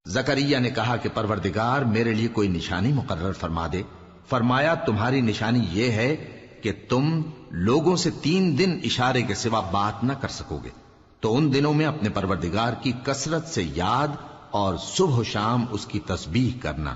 زکریا نے کہا کہ پروردگار میرے لیے کوئی نشانی مقرر فرما دے۔ فرمایا تمہاری نشانی یہ ہے کہ تم لوگوں سے 3 دن اشارے کے سوا بات نہ کر سکو گے، تو ان دنوں میں اپنے پروردگار کی کثرت سے یاد اور صبح و شام اس کی تسبیح کرنا۔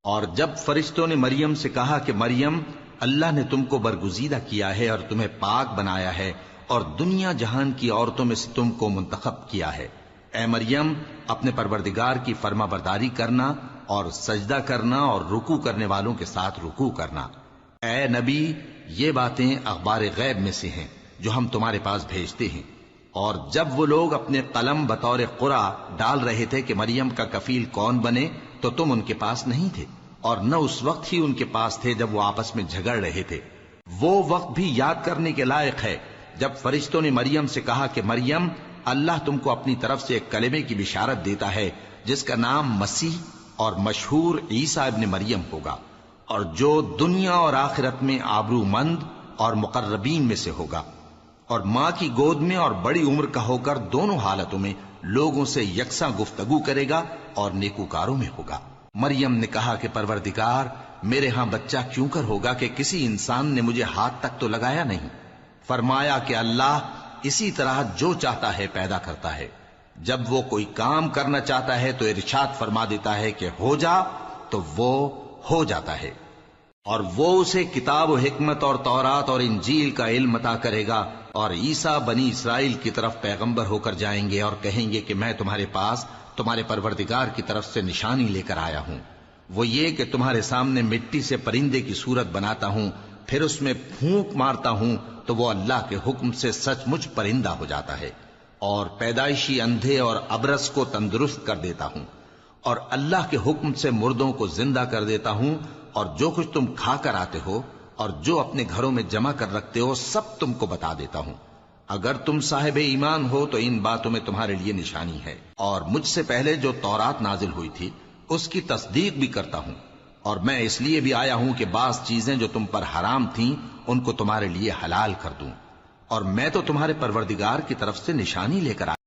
اور جب فرشتوں نے مریم سے کہا کہ مریم، اللہ نے تم کو برگزیدہ کیا ہے اور تمہیں پاک بنایا ہے اور دنیا جہان کی عورتوں میں سے تم کو منتخب کیا ہے، اے مریم اپنے پروردگار کی فرما برداری کرنا اور سجدہ کرنا اور رکوع کرنے والوں کے ساتھ رکوع کرنا۔ اے نبی، یہ باتیں اخبار غیب میں سے ہیں جو ہم تمہارے پاس بھیجتے ہیں۔ اور جب وہ لوگ اپنے قلم بطور قرعہ ڈال رہے تھے کہ مریم کا کفیل کون بنے، تو تم ان کے پاس نہیں تھے، اور نہ اس وقت ہی ان کے پاس تھے جب وہ آپس میں جھگڑ رہے تھے۔ وہ وقت بھی یاد کرنے کے لائق ہے جب فرشتوں نے مریم سے کہا کہ مریم، اللہ تم کو اپنی طرف سے ایک کلمے کی بشارت دیتا ہے جس کا نام مسیح اور مشہور عیسیٰ ابن مریم ہوگا، اور جو دنیا اور آخرت میں آبرو مند اور مقربین میں سے ہوگا، اور ماں کی گود میں اور بڑی عمر کا ہو کر دونوں حالتوں میں لوگوں سے یکساں گفتگو کرے گا اور نیکوکاروں میں ہوگا۔ مریم نے کہا کہ پروردگار، میرے ہاں بچہ کیوں کر ہوگا کہ کسی انسان نے مجھے ہاتھ تک تو لگایا نہیں۔ فرمایا کہ اللہ اسی طرح جو چاہتا ہے پیدا کرتا ہے، جب وہ کوئی کام کرنا چاہتا ہے تو ارشاد فرما دیتا ہے کہ ہو جا، تو وہ ہو جاتا ہے۔ اور وہ اسے کتاب و حکمت اور تورات اور انجیل کا علم عطا کرے گا، اور عیسیٰ بنی اسرائیل کی طرف پیغمبر ہو کر جائیں گے اور کہیں گے کہ میں تمہارے پاس تمہارے پروردگار کی طرف سے نشانی لے کر آیا ہوں، وہ یہ کہ تمہارے سامنے مٹی سے پرندے کی صورت بناتا ہوں، پھر اس میں پھونک مارتا ہوں تو وہ اللہ کے حکم سے سچ مچ پرندہ ہو جاتا ہے، اور پیدائشی اندھے اور ابرص کو تندرست کر دیتا ہوں، اور اللہ کے حکم سے مردوں کو زندہ کر دیتا ہوں، اور جو کچھ تم کھا کر آتے ہو اور جو اپنے گھروں میں جمع کر رکھتے ہو سب تم کو بتا دیتا ہوں۔ اگر تم صاحب ایمان ہو تو ان باتوں میں تمہارے لیے نشانی ہے، اور مجھ سے پہلے جو تورات نازل ہوئی تھی اس کی تصدیق بھی کرتا ہوں، اور میں اس لیے بھی آیا ہوں کہ بعض چیزیں جو تم پر حرام تھیں ان کو تمہارے لیے حلال کر دوں، اور میں تو تمہارے پروردگار کی طرف سے نشانی لے کر آیا